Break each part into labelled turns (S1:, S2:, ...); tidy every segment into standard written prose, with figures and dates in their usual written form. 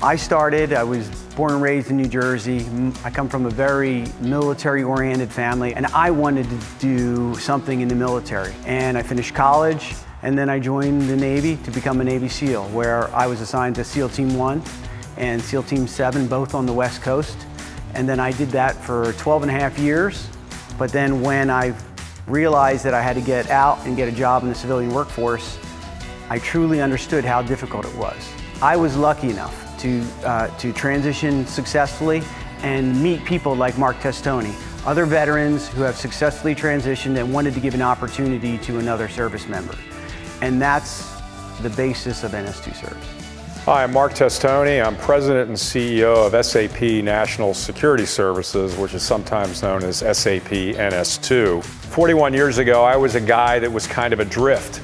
S1: I was born and raised in New Jersey. I come from a very military-oriented family, and I wanted to do something in the military. And I finished college, and then I joined the Navy to become a Navy SEAL, where I was assigned to SEAL Team 1 and SEAL Team 7, both on the West Coast. And then I did that for 12 and a half years. But then when I realized that I had to get out and get a job in the civilian workforce, I truly understood how difficult it was. I was lucky enough to transition successfully and meet people like Mark Testoni, other veterans who have successfully transitioned and wanted to give an opportunity to another service member. And that's the basis of NS2 Serves.
S2: Hi, I'm Mark Testoni. I'm President and CEO of SAP National Security Services, which is sometimes known as SAP NS2. 41 years ago, I was a guy that was kind of adrift.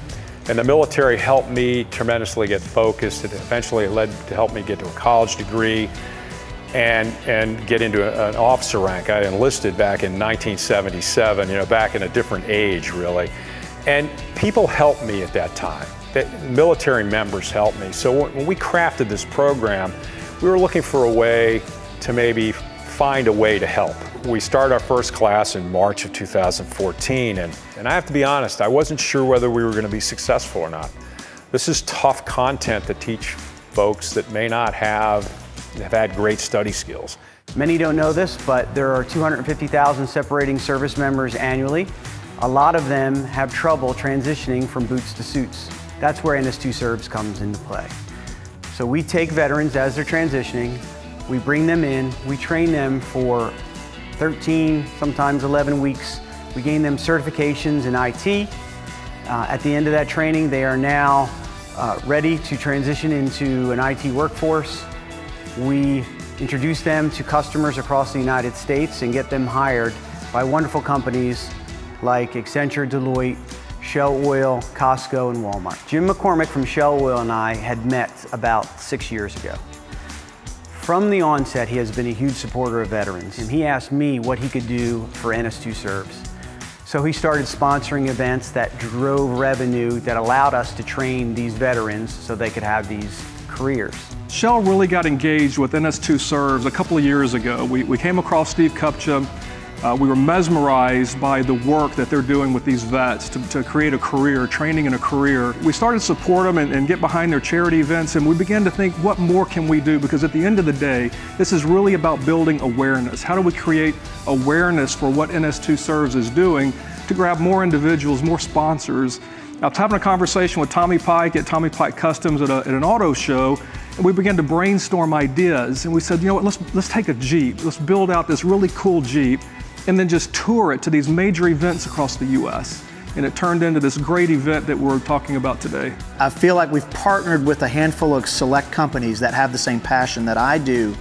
S2: And the military helped me tremendously get focused. Eventually it led to help me get to a college degree and get into an officer rank. I enlisted back in 1977, back in a different age really. And people helped me at that time. Military members helped me. So when we crafted this program, we were looking for a way to maybe find a way to help. We started our first class in March of 2014, and I have to be honest, I wasn't sure whether we were going to be successful or not. This is tough content to teach folks that may not have had great study skills.
S1: Many don't know this, but there are 250,000 separating service members annually. A lot of them have trouble transitioning from boots to suits. That's where NS2 Serves comes into play. So we take veterans as they're transitioning, we bring them in, we train them for 13, sometimes 11 weeks. We gain them certifications in IT. At the end of that training, they are now ready to transition into an IT workforce. We introduce them to customers across the United States and get them hired by wonderful companies like Accenture, Deloitte, Shell Oil, Costco, and Walmart. Jim McCormick from Shell Oil and I had met about 6 years ago. From the onset, he has been a huge supporter of veterans, and he asked me what he could do for NS2 Serves. So he started sponsoring events that drove revenue that allowed us to train these veterans so they could have these careers.
S3: Shell really got engaged with NS2 Serves a couple of years ago. We came across Steve Kupcha. We were mesmerized by the work that they're doing with these vets to create a career, training in a career. We started to support them and get behind their charity events, and we began to think, what more can we do? Because at the end of the day, this is really about building awareness. How do we create awareness for what NS2 Serves is doing to grab more individuals, more sponsors? I was having a conversation with Tommy Pike at Tommy Pike Customs at an auto show, and we began to brainstorm ideas. And we said, you know what, let's take a Jeep. Let's build out this really cool Jeep and then just tour it to these major events across the U.S. And it turned into this great event that we're talking about today.
S4: I feel like we've partnered with a handful of select companies that have the same passion that I do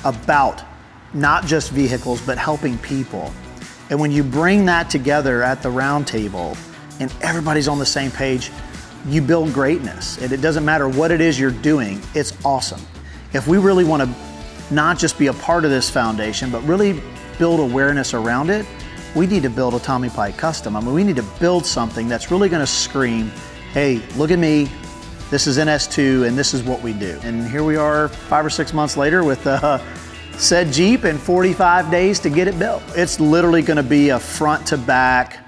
S4: about not just vehicles, but helping people. And when you bring that together at the round table and everybody's on the same page, you build greatness. And it doesn't matter what it is you're doing, it's awesome. If we really want to not just be a part of this foundation, but really build awareness around it, we need to build a Tommy Pike Custom. I mean, we need to build something that's really going to scream, hey, look at me, this is NS2 and this is what we do. And here we are 5 or 6 months later with said Jeep and 45 days to get it built. It's literally going to be a front to back,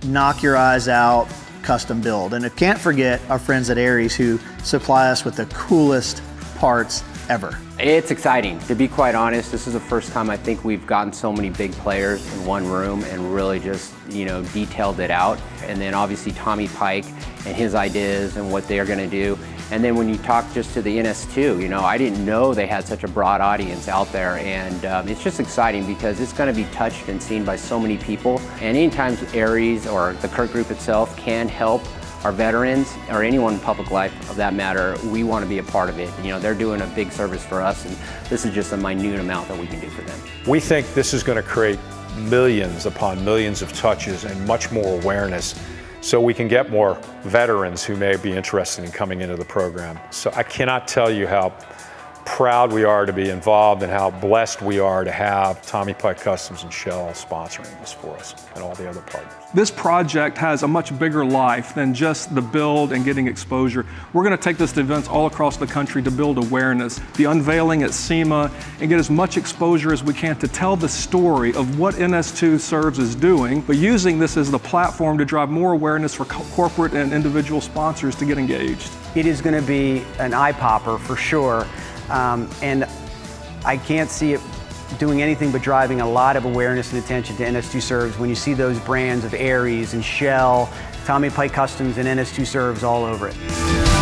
S4: knock your eyes out custom build. And I can't forget our friends at Aries who supply us with the coolest parts ever.
S5: It's exciting. To be quite honest, this is the first time I think we've gotten so many big players in one room and really just, detailed it out. And then obviously Tommy Pike and his ideas and what they're gonna do. And then when you talk just to the NS2, I didn't know they had such a broad audience out there. And it's just exciting because it's gonna be touched and seen by so many people. And anytime Aries or the Kirk Group itself can help our veterans, or anyone in public life of that matter, we want to be a part of it. They're doing a big service for us, and this is just a minute amount that we can do for them.
S2: We think this is going to create millions upon millions of touches and much more awareness so we can get more veterans who may be interested in coming into the program. So I cannot tell you how proud we are to be involved and how blessed we are to have Tommy Pike Customs and Shell sponsoring this for us and all the other partners.
S3: This project has a much bigger life than just the build and getting exposure. We're going to take this to events all across the country to build awareness, the unveiling at SEMA, and get as much exposure as we can to tell the story of what NS2 Serves is doing, but using this as the platform to drive more awareness for corporate and individual sponsors to get engaged.
S1: It is going to be an eye-popper for sure, and I can't see it doing anything but driving a lot of awareness and attention to NS2 Serves when you see those brands of Aries and Shell, Tommy Pike Customs and NS2 Serves all over it.